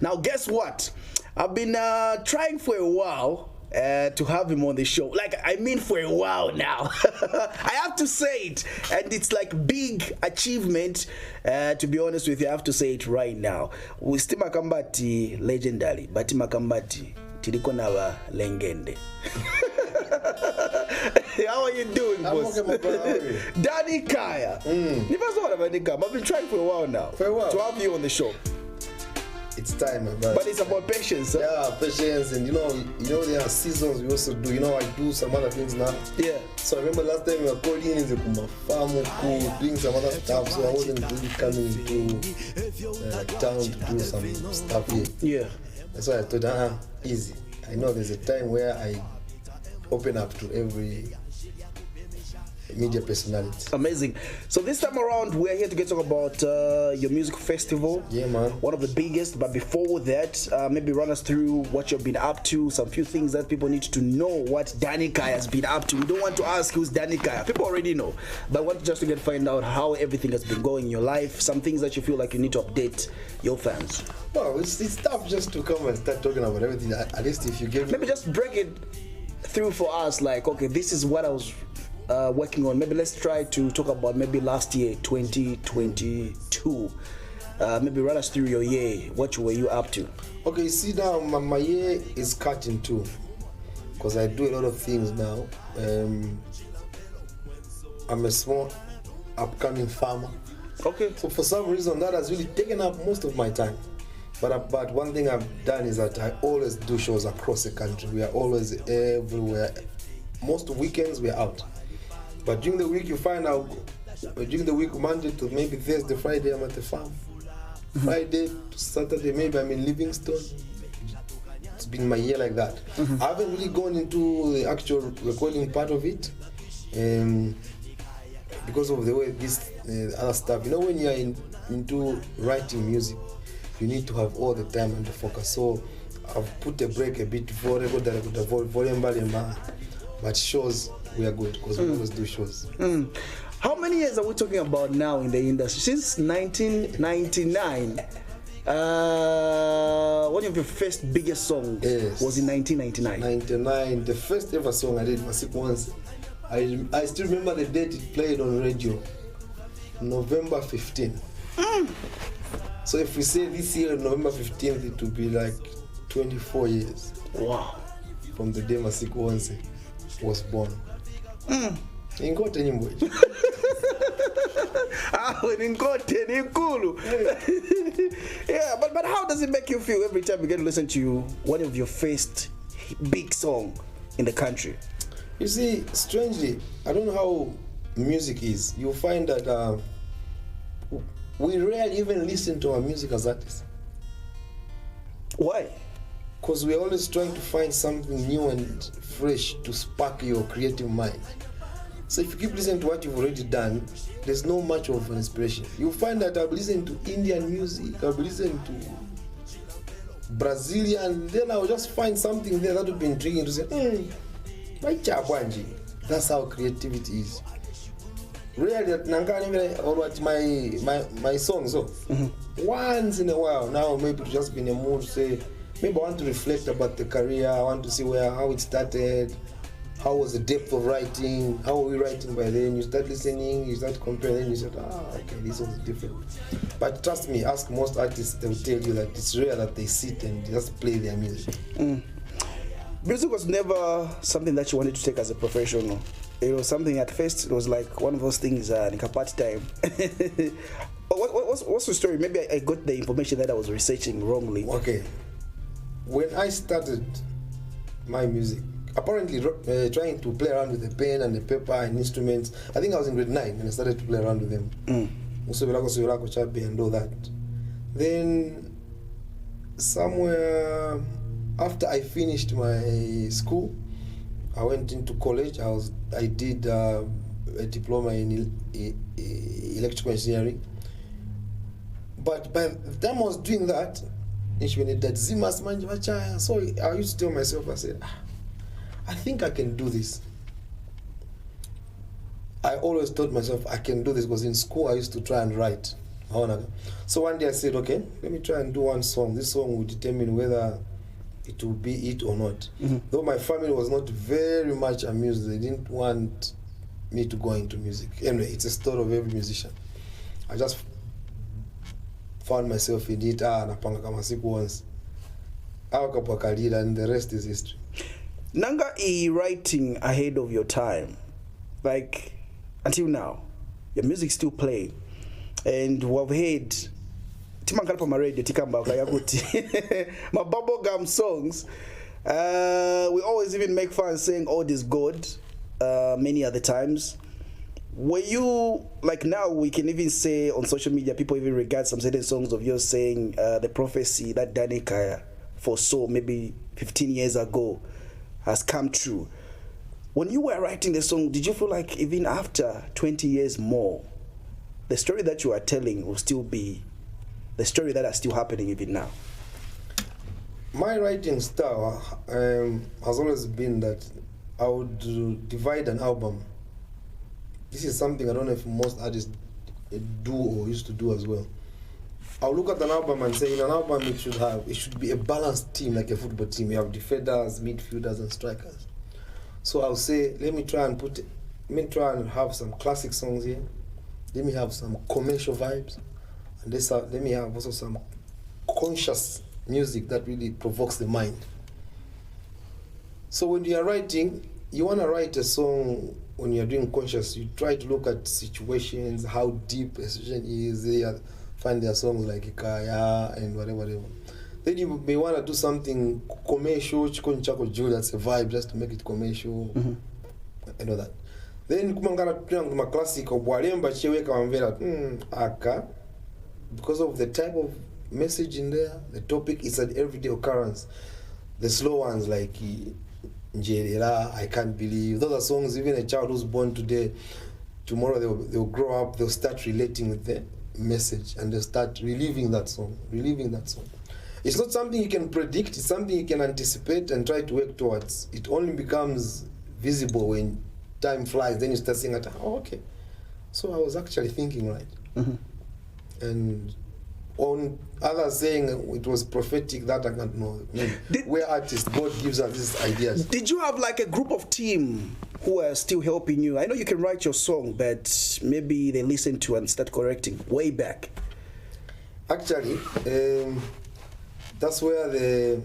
Now, guess what? I've been trying for a while to have him on the show. Like, I mean, for a while now. I have to say it. And it's like big achievement. To be honest with you, I have to say it right now. We still makambati legendary, but makambati tilikonawa lengende. How are you doing, boss? Okay, Danny Kaya. I've been trying for a while now. For a while. To have you on the show. It's time, my brother. But it's about patience. Huh? Yeah, patience, and you know there are seasons we also do. I do some other things now. Yeah. So I remember last time we were calling in the farm, doing some other stuff. So I wasn't really coming to town to do some stuff here. Yeah. That's why I thought, easy. I know there's a time where I open up to every media personality. Amazing. So this time around, we're here to talk about your music festival. Yeah, man. One of the biggest. But before that, maybe run us through what you've been up to. Some few things that people need to know what Danny Kaya has been up to. We don't want to ask who's Danny Kaya. People already know. But I want just to find out how everything has been going in your life. Some things that you feel like you need to update your fans. Well, it's tough just to come and start talking about everything. At least if you give maybe just break it through for us. Like, okay, this is what I was working on. Maybe let's try to talk about maybe last year, 2022. Maybe run us through your year. What were you up to? Okay, see now, my year is cut in two because I do a lot of things now. I'm a small upcoming farmer. Okay. So for some reason that has really taken up most of my time. But one thing I've done is that I always do shows across the country. We are always everywhere. Most weekends we are out. But during the week you find out, during the week Monday to maybe Thursday, Friday I'm at the farm. Friday to Saturday maybe I'm in Livingston. It's been my year like that. I haven't really gone into the actual recording part of it. Because of the way this other stuff. When you're into writing music, you need to have all the time and the focus. So I've put a break a bit for volume, but shows we are good because we always do shows. How many years are we talking about now in the industry? Since 1999. One of your first biggest songs was in 1999. 99, the first ever song I did, Once. I still remember the date it played on radio, November 15. So if we say this year, November 15th, it will be like 24 years. Wow. From the day Once was born. Inkote nyimbo. Yeah, but how does it make you feel every time you get to listen to one of your first big song in the country? You see, strangely, I don't know how music is. You'll find that we rarely even listen to our music as artists. Why? Because we're always trying to find something new and fresh to spark your creative mind. So if you keep listening to what you've already done, there's no much of an inspiration. You'll find that I'll be listening to Indian music, I'll be listening to Brazilian, then I'll just find something there that would be intriguing to say, that's how creativity is. Really, or what my songs. So once in a while, now maybe to just be in a mood to say, maybe I want to reflect about the career. I want to see how it started, how was the depth of writing, how were we writing by then. You start listening, you start comparing, you said, okay, this was different. But trust me, ask most artists, they will tell you that it's rare that they sit and just play their music. Music was never something that you wanted to take as a professional. It was something at first, it was like one of those things in part time. What's the story? Maybe I got the information that I was researching wrongly. Okay. When I started my music, apparently trying to play around with the pen and the paper and instruments, I think I was in grade 9 when I started to play around with them. And all that. Then somewhere after I finished my school, I went into college. I did a diploma in electrical engineering. But by the time I was doing that, so I used to tell myself, I said, I think I can do this. I always told myself I can do this because in school I used to try and write. So one day I said, okay, let me try and do one song. This song will determine whether it will be it or not. Though my family was not very much amused, they didn't want me to go into music. Anyway, it's a story of every musician. I just found myself in it, napanga kama siku once. And the rest is history. Nanga writing ahead of your time, like until now, your music still playing, and we've heard timankalpa ma radio tikamba kayakuti my bubblegum songs. We always even make fun saying all this God many other times. Were you, like now we can even say on social media, people even regard some certain songs of yours saying the prophecy that Danica foresaw maybe 15 years ago has come true. When you were writing the song, did you feel like even after 20 years more, the story that you are telling will still be the story that are still happening even now? My writing style has always been that I would divide an album. This is something I don't know if most artists do or used to do as well. I'll look at an album and say, in an album it should be a balanced team, like a football team. You have defenders, midfielders, and strikers. So I'll say, let me try and have some classic songs here. Let me have some commercial vibes, and let me have also some conscious music that really provokes the mind. So when you are writing, you want to write a song. When you're doing conscious, you try to look at situations, how deep a situation is. Find their songs like Ikaya and whatever. Then you may want to do something commercial, that's a vibe, just to make it commercial, and all that. Then my classic because of the type of message in there, the topic is an everyday occurrence. The slow ones like Njerera, I Can't Believe, those are songs even a child who's born today, tomorrow they'll grow up, they'll start relating with the message and they'll start reliving that song. It's not something you can predict, it's something you can anticipate and try to work towards. It only becomes visible when time flies, then you start saying, oh, okay, so I was actually thinking right. And on others saying it was prophetic, that I can't know. We're artists, God gives us these ideas. Did you have like a group of team who are still helping you? I know you can write your song, but maybe they listen to and start correcting way back. Actually, that's where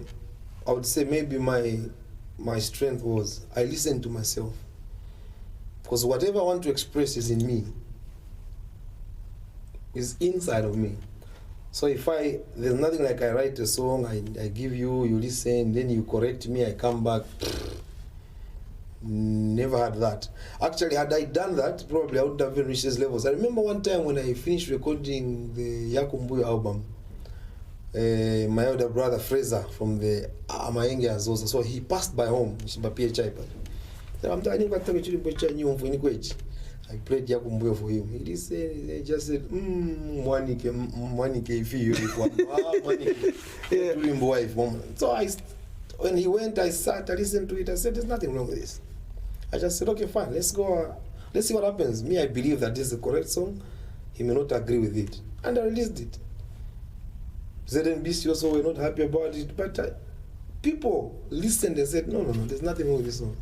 I would say maybe my strength was. I listen to myself. Because whatever I want to express is in me. Is inside of me. So there's nothing like I write a song, I give you listen, then you correct me, I come back. Never had that. Actually, had I done that, probably I would have reached these levels. I remember one time when I finished recording the Yakumbuyo album, my older brother Fraser from the Amaenge Azosa, so he passed by home, I played Yakumbuyo for him. He just said, Mwanike if you So when he went, I sat, I listened to it, I said, there's nothing wrong with this. I just said, okay, fine, let's go, let's see what happens. Me, I believe that this is the correct song. He may not agree with it. And I released it. ZNBC also were not happy about it, but people listened and said, no, there's nothing wrong with this song.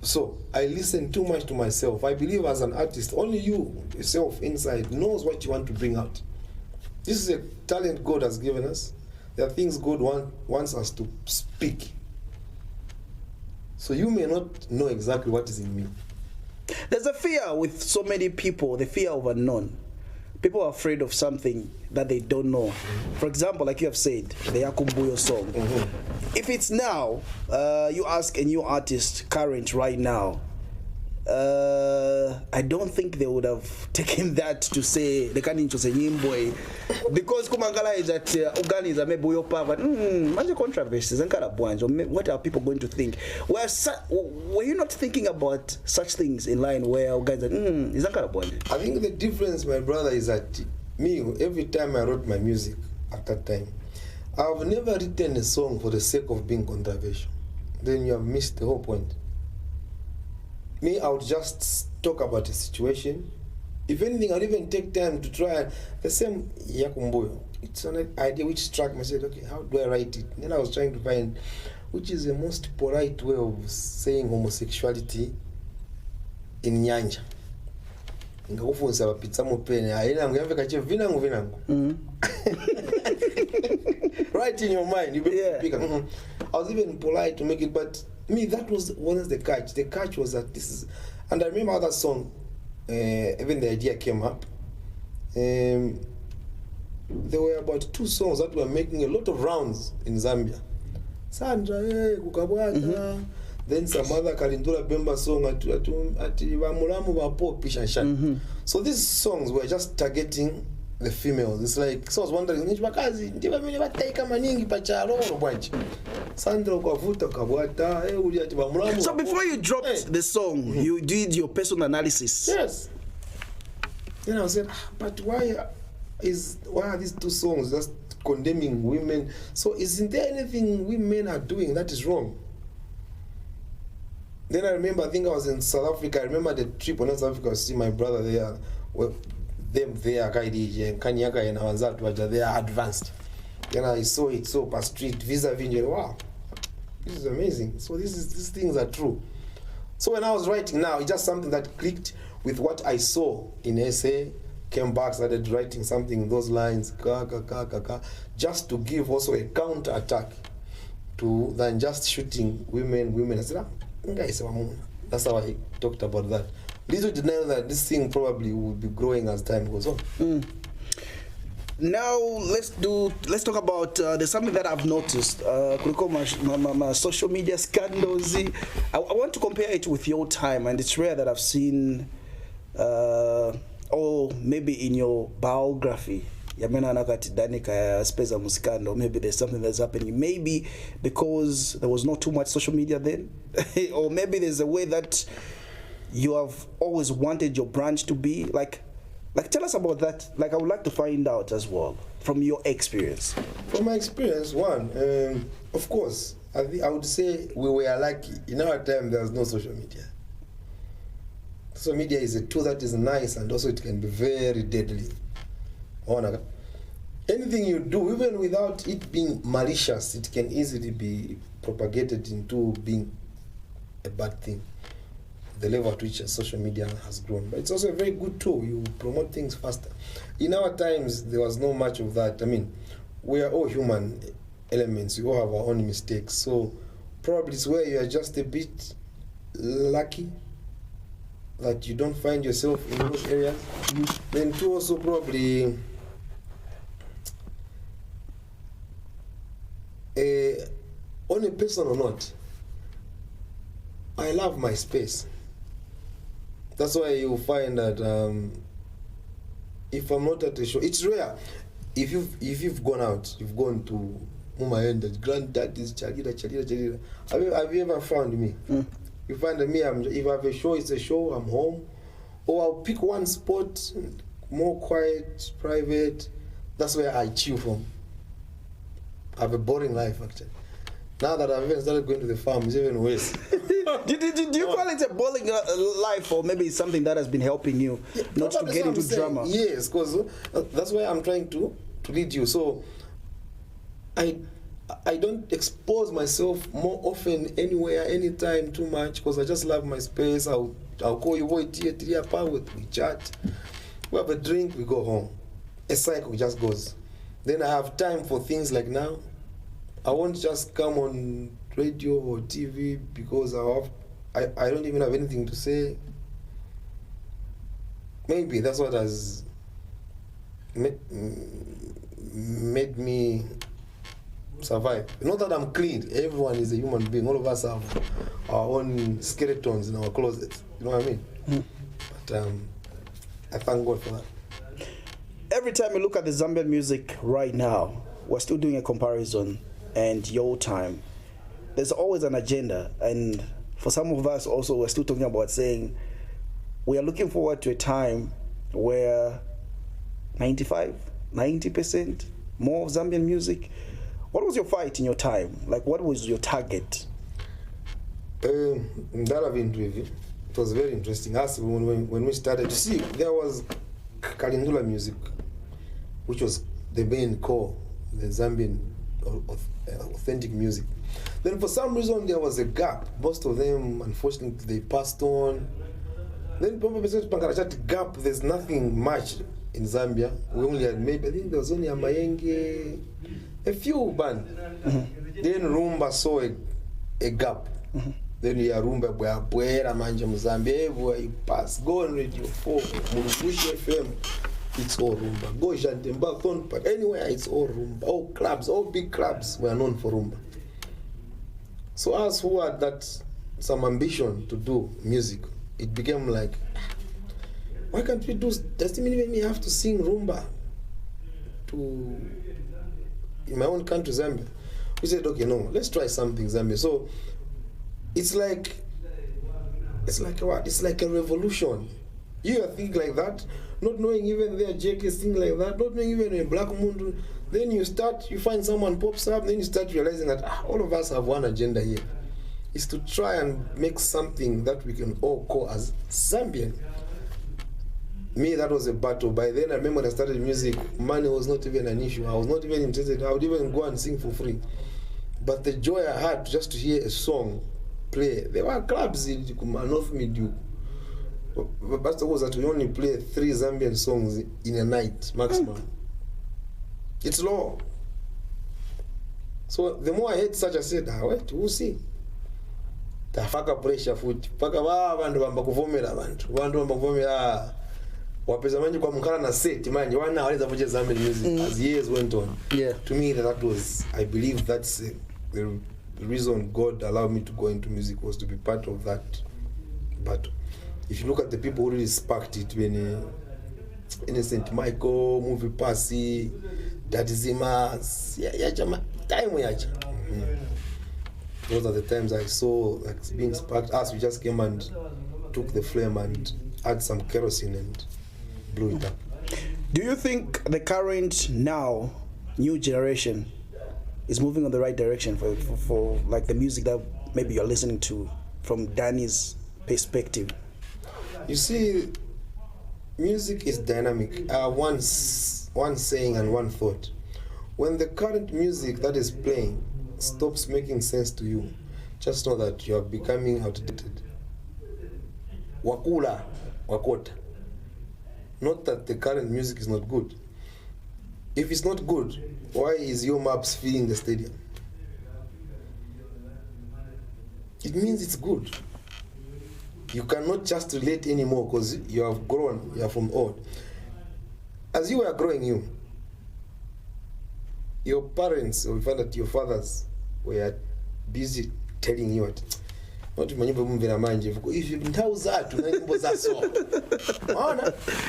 So I listen too much to myself. I believe as an artist, only you yourself inside knows what you want to bring out. This is a talent God has given us. There are things God wants us to speak. So you may not know exactly what is in me. There's a fear with so many people, the fear of unknown. People are afraid of something that they don't know. For example, like you have said, the Yakumbuyo song. If it's now, you ask a new artist, current right now, I don't think they would have taken that to say they can't into say boy because kumangala is that Uganda is a mebuyo power. Major controversies and kind of what are people going to think? Were you not thinking about such things in line where Uganda is that kind of I think the difference, my brother, is that me, every time I wrote my music at that time, I've never written a song for the sake of being controversial. Then you have missed the whole point. Me, I would just talk about a situation If anything, I'll even take time to try the same Yakumboyo. It's an idea which struck me. I said, okay, how do I write it? Then I was trying to find which is the most polite way of saying homosexuality in Nyanja. Ngakufunza bapitsa mupene ayina ngiyamveka che vinangu. Right in your mind, you be speaking. I was even polite to make it, but me, that was the catch. The catch was that this is, and I remember that song, even the idea came up. There were about 2 songs that were making a lot of rounds in Zambia. Sandra, kukabwata. Then some other Kalindula Bemba song ati bamulamu bapo pishanshan. So these songs were just targeting the females. It's like, so I was wondering, nijibakazi ndiba mwenye bataika maningi pacharo bwanji. Sandra ukavuta kabwata uli ati bamulamu. So before you dropped the song, you did your personal analysis. Yes. Then I said, but why are these 2 songs just condemning women? So isn't there anything women are doing that is wrong? Then I remember, I think I was in South Africa. I remember the trip when I was in South Africa to see my brother there. Well, them there, Kaidiji and Kanyaka and Awanzatu, they are advanced. Then I saw it so per street, vis-a-vis, wow, this is amazing. So these things are true. So when I was writing now, it's just something that clicked with what I saw in SA, came back, started writing something in those lines, just to give also a counter-attack to than just shooting women. I said, that's how I talked about that. Little did I know that this thing probably will be growing as time goes on. Now let's talk about there's something that I've noticed. My social media scandals. I want to compare it with your time, and it's rare that I've seen, or maybe in your biography. Maybe there's something that's happening. Maybe because there was not too much social media then, or maybe there's a way that you have always wanted your brand to be. Like tell us about that. Like I would like to find out as well from your experience. From my experience, of course, I would say we were lucky. In our time, there was no social media. Social media is a tool that is nice, and also it can be very deadly. Anything you do, even without it being malicious, it can easily be propagated into being a bad thing. The level at which social media has grown. But it's also a very good tool. You promote things faster. In our times, there was not much of that. I mean, we are all human elements. We all have our own mistakes. So probably it's where you are just a bit lucky that you don't find yourself in those areas. Then two, also probably on a personal note, I love my space. That's why you find that if I'm not at a show, it's rare. If you've gone out, you've gone to Mumaenda, granddaddy's Chalida. Have you ever found me? You find me, if I have a show, it's a show, I'm home. Or I'll pick one spot, more quiet, private. That's where I chill from. I have a boring life, actually. Now that I've even started going to the farm, it's even worse. Do you call it a boring life, or maybe it's something that has been helping you not to get into drama? Yes, because that's why I'm trying to lead you. So I don't expose myself more often anywhere, anytime too much, because I just love my space. I'll call you, boy, we chat, we have a drink, we go home. A cycle just goes. Then I have time for things like now. I won't just come on radio or TV because I don't even have anything to say. Maybe that's what has made me survive. Not that I'm clean. Everyone is a human being. All of us have our own skeletons in our closets. You know what I mean? But I thank God for that. Every time you look at the Zambian music right now, we're still doing a comparison, and your time, there's always an agenda. And for some of us also, we're still talking about saying we are looking forward to a time where 90% more of Zambian music. What was your fight in your time? Like, what was your target? That I've been driven. it was very interesting. Us, when we started, to see, there was Kalindula music, which was the main core, the Zambian authentic music. Then for some reason there was a gap. Most of them, unfortunately, they passed on. Then gap, there's nothing much in Zambia. We only had maybe, I think there was only a Mayenge, a few bands. Then Rumba saw a gap. Then you Rumba, Buera, Manja, Zambia, everywhere you pass. Go on Radio 4, Murubushi FM, it's all Rumba. Go Jantemba, Thorn Park, anywhere it's all Rumba. All clubs, all big clubs were known for Rumba. So us who had that some ambition to do music, it became like, why can't we do, does it mean we have to sing Rumba in my own country, Zambia? We said, okay, no, let's try something, Zambia. So it's like what? It's like a revolution. You think like that, not knowing even their JK thing like that, not knowing even a Black Moon. Then you find someone pops up, then you start realizing that all of us have one agenda here. It's to try and make something that we can all call as Zambian. Me, that was a battle. By then, I remember when I started music, money was not even an issue. I was not even interested. I would even go and sing for free. But the joy I had just to hear a song play. There were clubs in North Midu. But was that we only play 3 Zambian songs in a night, maximum. It's low. So the more I heard such, I said, wait, we'll see. Tafaka pressure foot. Paka bandu bamba kuvomera bantu. Bandu bamba kuvomera wapeza manji kwa mkala na set manji wana waliza kucheza Zambian music as years went on. Yeah. To me that was, I believe that's the reason God allowed me to go into music, was to be part of that battle. If you look at the people who really sparked it, when Innocent Michael, Movie Passy, Daddy Zimas, time yacha. Those are the times I saw like being sparked. Us, we just came and took the flame and add some kerosene and blew it up. Do you think the current now new generation is moving in the right direction for like the music that maybe you're listening to from Danny's perspective? You see, music is dynamic. One saying and one thought. When the current music that is playing stops making sense to you, just know that you are becoming outdated. Wakula, wakota. Not that the current music is not good. If it's not good, why is your maps filling the stadium? It means it's good. You cannot just relate anymore because you have grown, you are from old. As you were growing, your parents, or you find that your fathers were busy telling you what, not if you can tell that,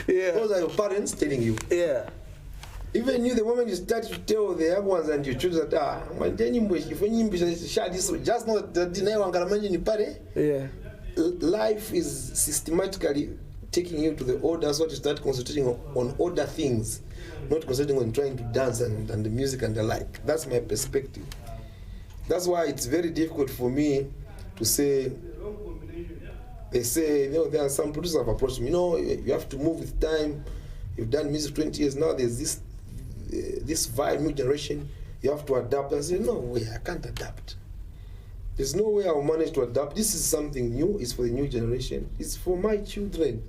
yeah. Those are your parents telling you. Yeah. Even you, the moment you start to tell the young ones and you choose that, just know that yeah. Life is systematically taking you to the order, so to start concentrating on other things, not concentrating on trying to dance and the music and the like. That's my perspective. That's why it's very difficult for me to say, they say, there are some producers have approached me, you have to move with time. You've done music 20 years now, there's this vibe, new generation, you have to adapt. I say, no way, I can't adapt. There's no way I'll manage to adapt. This is something new, it's for the new generation, it's for my children.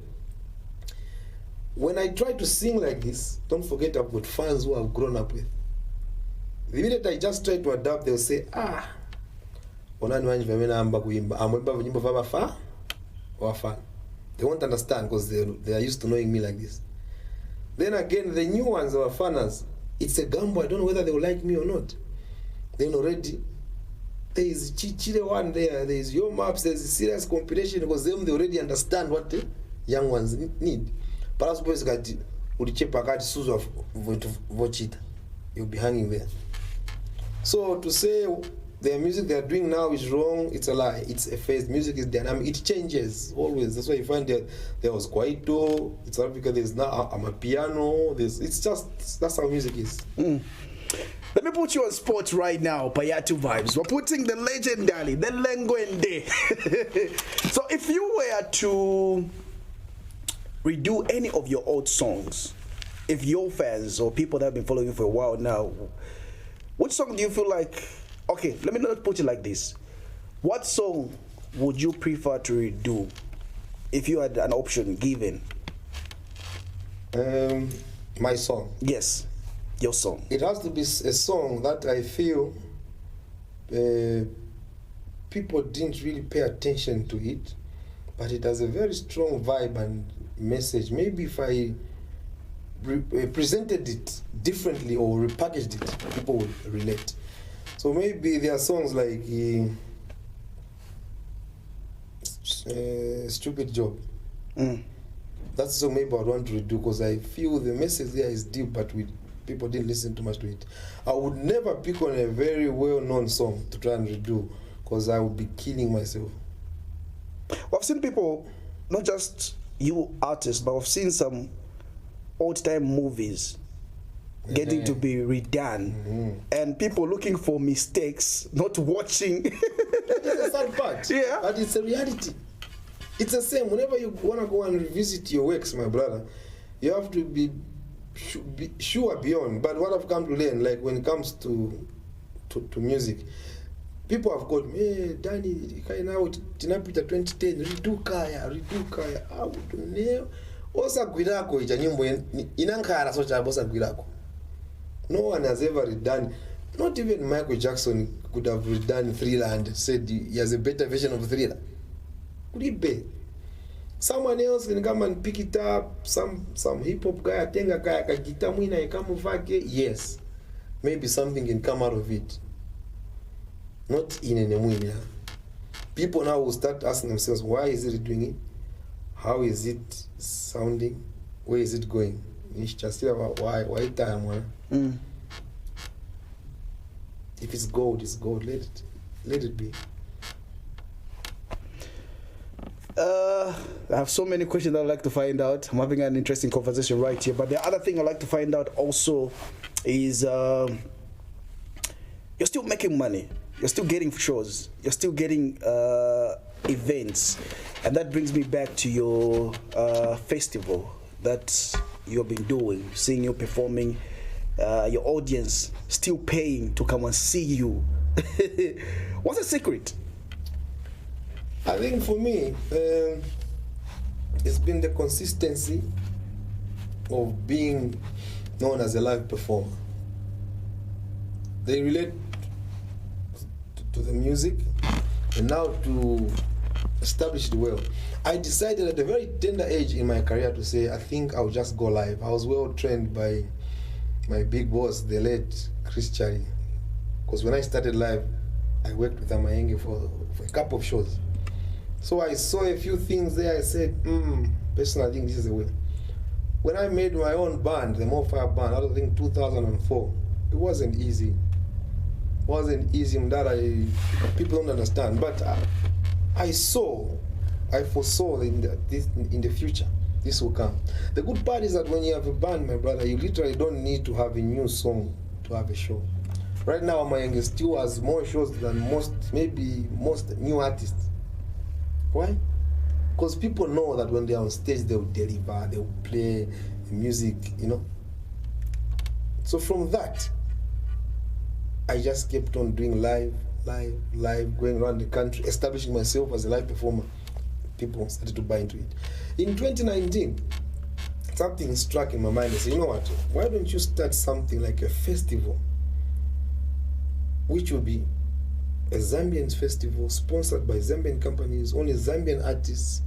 When I try to sing like this, don't forget I've got fans who I've grown up with. The minute I just try to adapt, they'll say, they won't understand because they are used to knowing me like this. Then again, the new ones, our fans, it's a gamble. I don't know whether they will like me or not. Then already, there is Chichire one there is your maps, there's a serious competition because they already understand what the young ones need. Perhaps boys got you'll be hanging there. So to say the music they're doing now is wrong, it's a lie. It's a phase. Music is dynamic. It changes always. That's why you find that there was Kwaito, it's Africa, there's now a piano, that's how music is. Let me put you on spot right now, Payatu Vibes. We're putting the legendary, the Lengwende. So if you were to redo any of your old songs, if your fans or people that have been following you for a while now, which song do you feel like, okay, let me not put it like this. What song would you prefer to redo if you had an option given? My song. Yes, your song. It has to be a song that I feel people didn't really pay attention to it, but it has a very strong vibe and message. Maybe if I presented it differently or repackaged it, people would relate. So maybe there are songs like Stupid Job. That's the song maybe I would want to redo because I feel the message there is deep, but people didn't listen too much to it. I would never pick on a very well-known song to try and redo because I would be killing myself. Well, I've seen people, not just you artists, but I've seen some old-time movies getting to be redone, and people looking for mistakes, not watching. That's the sad part. Yeah. But it's a reality. It's the same. Whenever you want to go and revisit your works, my brother, you have to be sure beyond. But what I've come to learn, like when it comes to music, people have called me, hey, Danny, now tinapita 2010, redo kaya. I would know. Osa gwirako ija nyimbo inankara so cha bosa gwirako. No one has ever redone. Not even Michael Jackson could have redone Thriller and said he has a better version of Thriller. Could it be? Someone else can come and pick it up. Some hip hop guy, atenga guy, akagita mwina ikamuvake. Yes, maybe something can come out of it. Not in any mwina. People now will start asking themselves, why is it doing it? How is it sounding? Where is it going? It's just why time? If it's gold, it's gold. Let it be. I have so many questions I'd like to find out. I'm having an interesting conversation right here. But the other thing I'd like to find out also is you're still making money. You're still getting shows. You're still getting events. And that brings me back to your festival that you've been doing, seeing you performing, your audience still paying to come and see you. What's the secret? I think for me, it's been the consistency of being known as a live performer. They relate to the music, and now to establish it well. I decided at a very tender age in my career to say, I think I'll just go live. I was well trained by my big boss, the late Chris Chari. Because when I started live, I worked with Amayenge for a couple of shows. So I saw a few things there. I said, personally, I think this is the way. When I made my own band, the More Fire band, I think 2004, it wasn't easy. It wasn't easy that people don't understand. But I foresaw in the future, this will come. The good part is that when you have a band, my brother, you literally don't need to have a new song to have a show. Right now, Amayenge still has more shows than most new artists. Why? Because people know that when they're on stage, they'll deliver, they'll play the music, So from that, I just kept on doing live, going around the country, establishing myself as a live performer. People started to buy into it. In 2019, something struck in my mind. I said, you know what? Why don't you start something like a festival, which will be a Zambian festival sponsored by Zambian companies, only Zambian artists,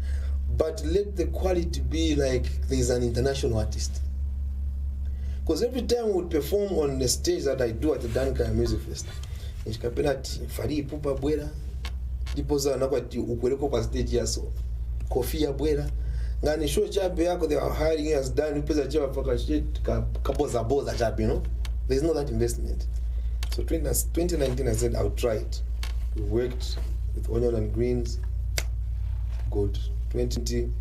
but let the quality be like there's an international artist. Because every time we would perform on the stage that I do at the Danka Music Fest, Fari Pupa Bwera, Dipoza Nakwati Ukweleko pa stage yaso, Kofia Bwera, Ngani show chape yako they are hiring us done, Upeza Chapa Fakashit, Kapoza Boza Chape, There's no that investment. So 2019 I said I'll try it. We worked with Onion and Greens, good. 2020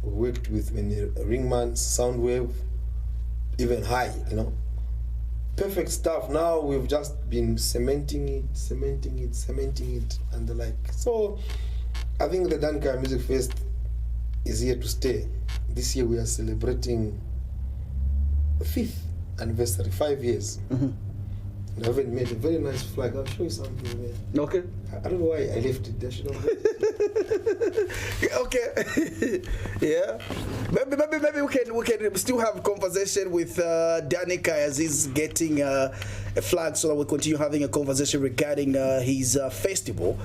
we worked with Ringman, Soundwave, even High, perfect stuff. Now we've just been cementing it, and the like. So I think the Danka Music Fest is here to stay. This year we are celebrating the 5th anniversary, 5 years. I haven't made a very nice flag. I'll show you something there. Okay. I don't know why I left it there. Should have Okay. Yeah. Maybe we can still have conversation with Danica as he's getting a flag, so that we continue having a conversation regarding his festival.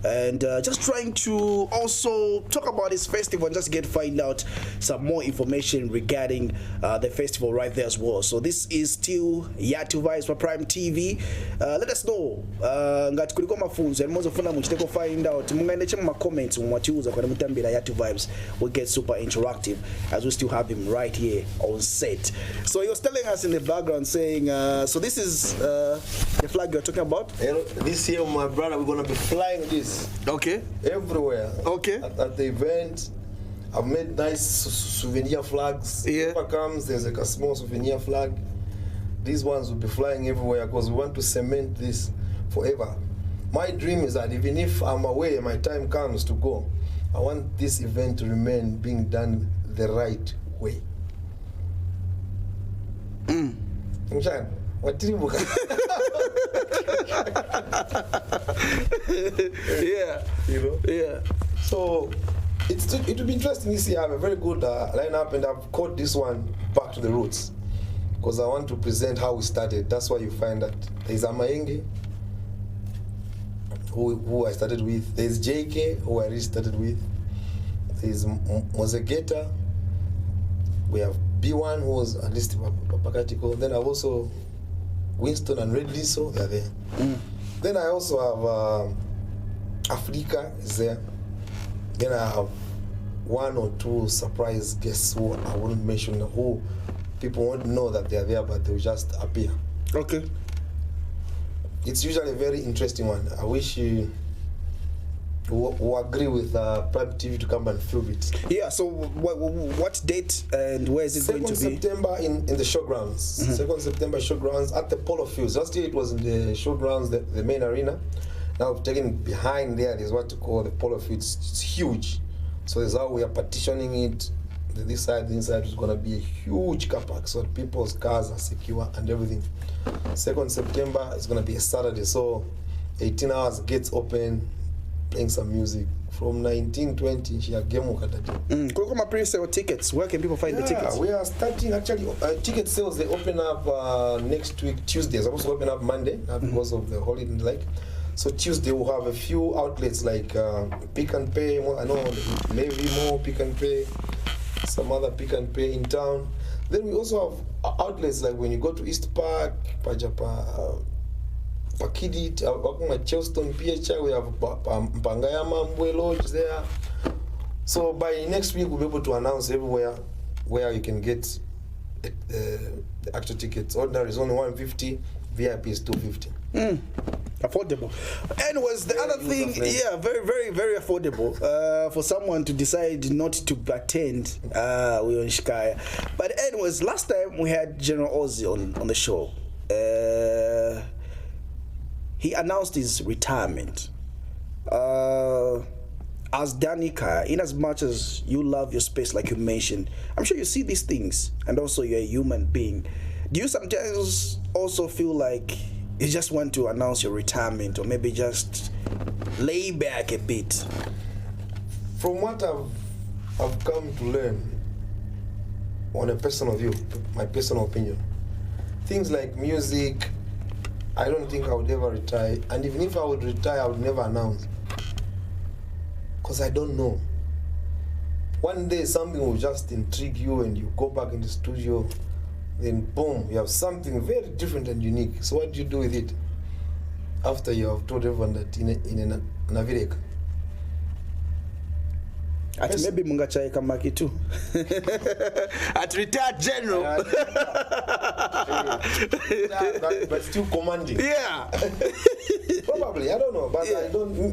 And just trying to also talk about this festival and just find out some more information regarding the festival right there as well. So this is still Yatu Vibes for Prime TV. Let us know ngati kuliko mafunzo and mozofuna muchiteko find out mungaendeche mu comments mwatiuza kwa mutambira Yatu Vibes. We get super interactive as we still have him right here on set. So he was telling us in the background saying so this is the flag you're talking about? This year, my brother, we're gonna be flying this. Okay. Everywhere. Okay. At the event, I've made nice souvenir flags. Yeah. Whoever comes, there's like a small souvenir flag. These ones will be flying everywhere because we want to cement this forever. My dream is that even if I'm away, my time comes to go, I want this event to remain being done the right way. What do you Yeah. You know? Yeah. So it will be interesting this year. I have a very good lineup, and I've caught this one back to the roots because I want to present how we started. That's why you find that there's Amaenge, who I started with. There's JK, who I really started with. There's Mozegeta. We have B1, who was at least Pakatiko. Then I've also Winston and Red Liso, they're there. Then I also have Africa is there. Then I have 1 or 2 surprise guests who I wouldn't mention, who people won't know that they're there, but they'll just appear. Okay. It's usually a very interesting one. I wish you who agree with Prime TV to come and film it. Yeah, so what date and where is it going to be? 2nd September in the showgrounds. 2nd September showgrounds at the Polo Fields. Last year it was in the showgrounds, the main arena. Now we've taken behind there's what to call the Polo Fields. It's huge. So that's how we are partitioning it. This side, the inside is going to be a huge car park, so people's cars are secure and everything. 2nd September is going to be a Saturday, so 18 hours, gates open, playing some music from 1920. She had game pre-sale tickets. Where can people find the tickets? We are starting actually ticket sales. They open up next week Tuesday. It's supposed to open up Monday because of the holiday and like. So Tuesday we'll have a few outlets like Pick and Pay. I know maybe more Pick and Pay, some other Pick and Pay in town. Then we also have outlets like when you go to East Park, Pajapa. Pakidit, working at Chelston PHI, we have Mpangayama Mbwe Lodge there. So by next week we'll be able to announce everywhere where you can get the actual tickets. Ordinary is only 150, VIP is 250. Affordable. Anyways, the other thing, very affordable for someone to decide not to attend we on Shikaya. But anyways, last time we had General Ozzy on the show. He announced his retirement. As Danica, in as much as you love your space, like you mentioned, I'm sure you see these things, and also you're a human being. Do you sometimes also feel like you just want to announce your retirement, or maybe just lay back a bit? From what I've come to learn on a personal view, my personal opinion, things like music, I don't think I would ever retire. And even if I would retire, I would never announce. Because I don't know. One day something will just intrigue you and you go back in the studio, then boom, you have something very different and unique. So what do you do with it? After you have told everyone that in a Navireka. At maybe Mungachai Kamaki too. At retired general. But still commanding. Yeah. Probably, I don't know. But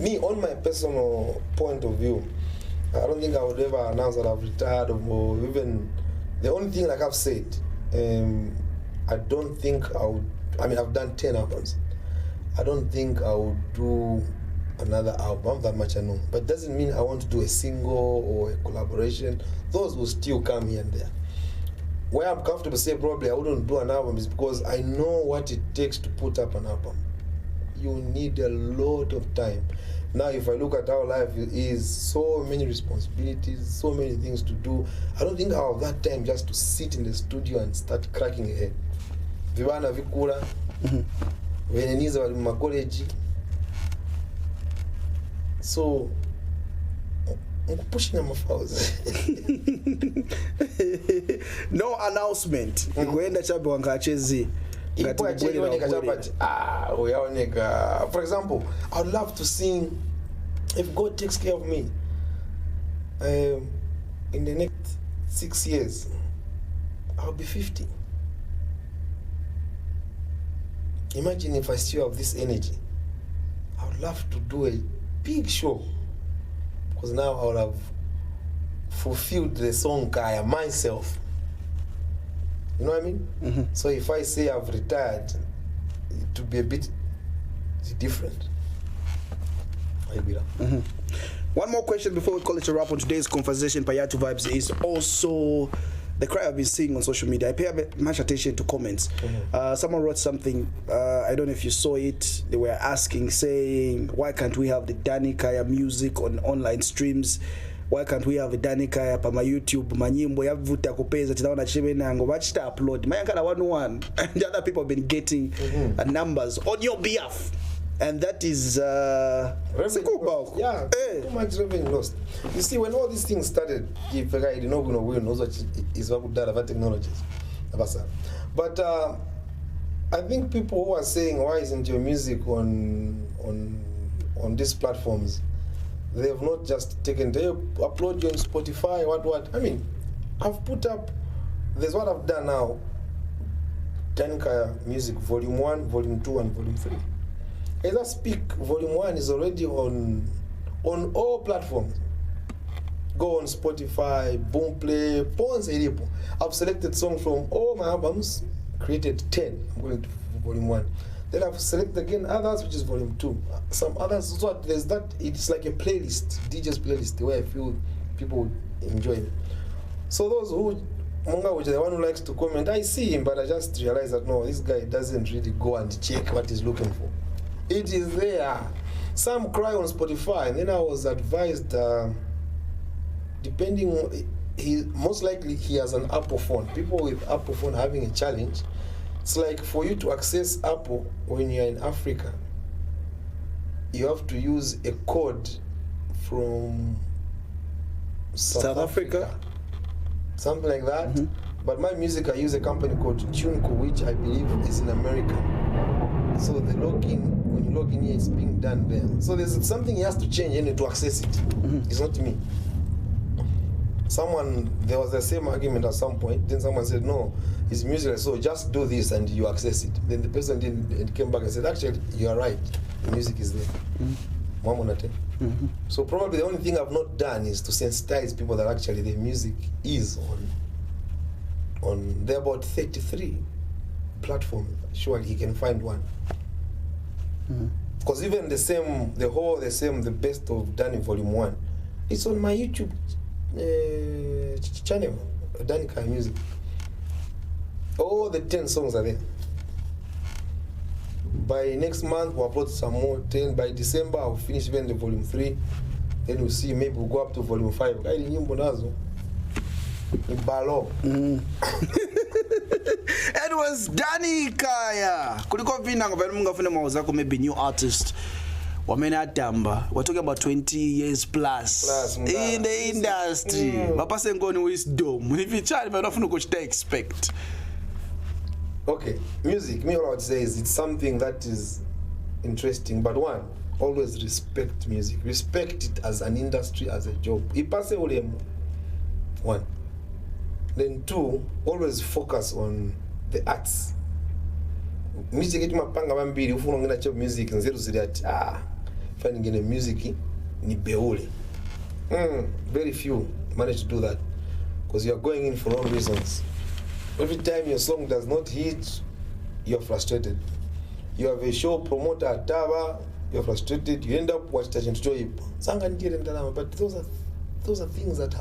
me, on my personal point of view, I don't think I would ever announce that I've retired or even the only thing like I've said, I don't think I would I've done 10 albums. I don't think I will do another album, that much I know. But it doesn't mean I want to do a single or a collaboration. Those will still come here and there. Where I'm comfortable to say probably I wouldn't do an album is because I know what it takes to put up an album. You need a lot of time. Now, if I look at how life is, so many responsibilities, so many things to do, I don't think I have that time just to sit in the studio and start cracking a head. Vivana vikula, veneniza wali mu college. So, I'm pushing my files. No announcement. Kuenda chabe wangachezi. For example, I would love to sing If God Takes Care of Me. In the next 6 years, I'll be 50. Imagine if I still have this energy. I would love to do a big show, because now I would have fulfilled the song Kaya myself. You know what I mean? So if I say I've retired, it would be a bit different. One more question before we call it a wrap on today's conversation. Payatu Vibes is also the cry I've been seeing on social media. I pay much attention to comments. Someone wrote something, I don't know if you saw it. They were asking, saying, why can't we have the Danny Kaya music on online streams? Why can't we have a Danny Kaya pa my YouTube, manyimbo yavuta kupeza tinaona chimenango bachita upload mayangala 1-1 and the other people have been getting numbers on your behalf, and that is too much revenue lost. You see, when all these things started, if a guy did not know we knows what is what good about technologies. But I think people who are saying why isn't your music on these platforms, they have not just taken, they upload you on Spotify, what. I mean, I've put up, there's what I've done now, Danny Kaya Music, Volume 1, Volume 2, and Volume 3. As I speak, Volume 1 is already on all platforms. Go on Spotify, Boomplay, Pons Edipo. I've selected songs from all my albums, created 10. I'm going to Volume 1. Then I've selected again others, which is Volume 2. Some others, so there's that, it's like a playlist, DJ's playlist, where I feel people would enjoy it. So those who, which is the one who likes to comment, I see him, but I just realize that no, this guy doesn't really go and check what he's looking for. It is there. Some cry on Spotify, and then I was advised, depending on, most likely he has an Apple phone. People with Apple phone having a challenge. It's like for you to access Apple when you're in Africa, you have to use a code from South Africa. Something like that. But my music, I use a company called Tuneco, which I believe is in America. So the login, when you log in here, it's being done there. So there's something he has to change in to access it. It's not me. There was the same argument at some point. Then someone said, no, it's music, so just do this and you access it. Then the person came back and said, actually, you are right. The music is there. So probably the only thing I've not done is to sensitize people that actually the music is on there are about 33 platforms. Surely he can find one. Because even the best of Danny Volume 1, it's on my YouTube channel, Danny Kaya Music. All the 10 songs are there. By next month we'll upload some more 10. By December I'll finish even the Volume 3. Then we'll see, maybe we'll go up to Volume 5. It was Danny Kaya. Kuliko vina ngabani mungafuna mawazako maybe new artist. Wamena Damba. We're talking about 20 years plus in the industry. Bapase ngoni wisdom. If you try, but often what you expect. Okay, music. Me all I would say is it's something that is interesting. But one, always respect music. Respect it as an industry, as a job. Ipase ulemu. One. Then two, always focus on the arts. Music iti mapanga mambiri ufuna ngina chop music nzeru zili ati finding ngine music ni beule. Very few manage to do that because you are going in for wrong reasons. Every time your song does not hit, you're frustrated. You have a show promoter at Tava, you're frustrated, you end up watching Joy. But those are things that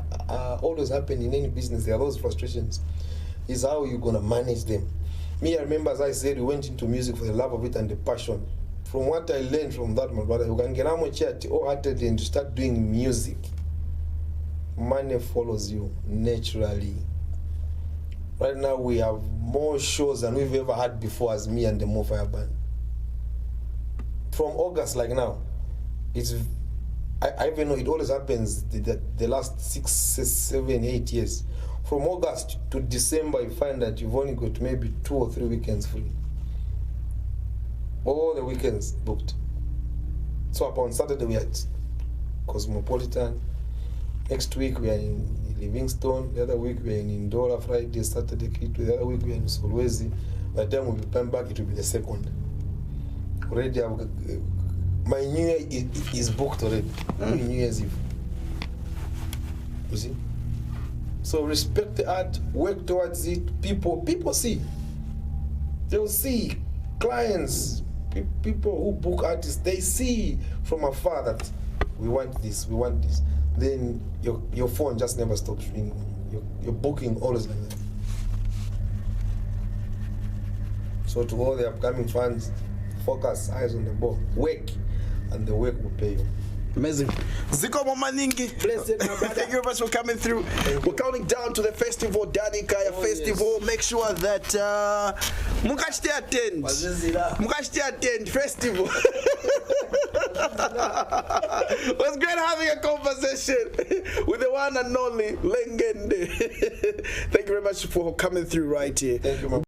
always happen in any business. There are those frustrations. Is how you're gonna manage them. Me, I remember, as I said, we went into music for the love of it and the passion. From what I learned from that, my brother, you can get wholeheartedly and start doing music. Money follows you naturally. Right now, we have more shows than we've ever had before as me and the Mo Fire Band. From August, like now, I even know it always happens the last 6, 7, 8 years. From August to December, you find that you've only got maybe 2 or 3 weekends free. All the weekends booked. So upon Saturday, we are at Cosmopolitan. Next week, we are in Livingstone. The other week, we are in Indora. Friday, Saturday, the other week, we are in Solwezi. By the time we'll be coming back, it will be the 2nd. Already, my New Year is booked already. New Year's Eve. You see? So respect the art, work towards it. People see. They'll see. Clients, people who book artists, they see from afar that we want this, we want this. Then your phone just never stops ringing. You're booking always like that. So to all the upcoming fans, focus, eyes on the ball, work, and the work will pay you. Amazing. Ziko Momaningi. Blessed, my brother. Thank you very much for coming through. We're counting down to the festival, Danny Kaya Festival. Yes. Make sure that Mukashti attend. Mukashti attend festival. It was great having a conversation with the one and only Lengende. Thank you very much for coming through right here. Thank you, my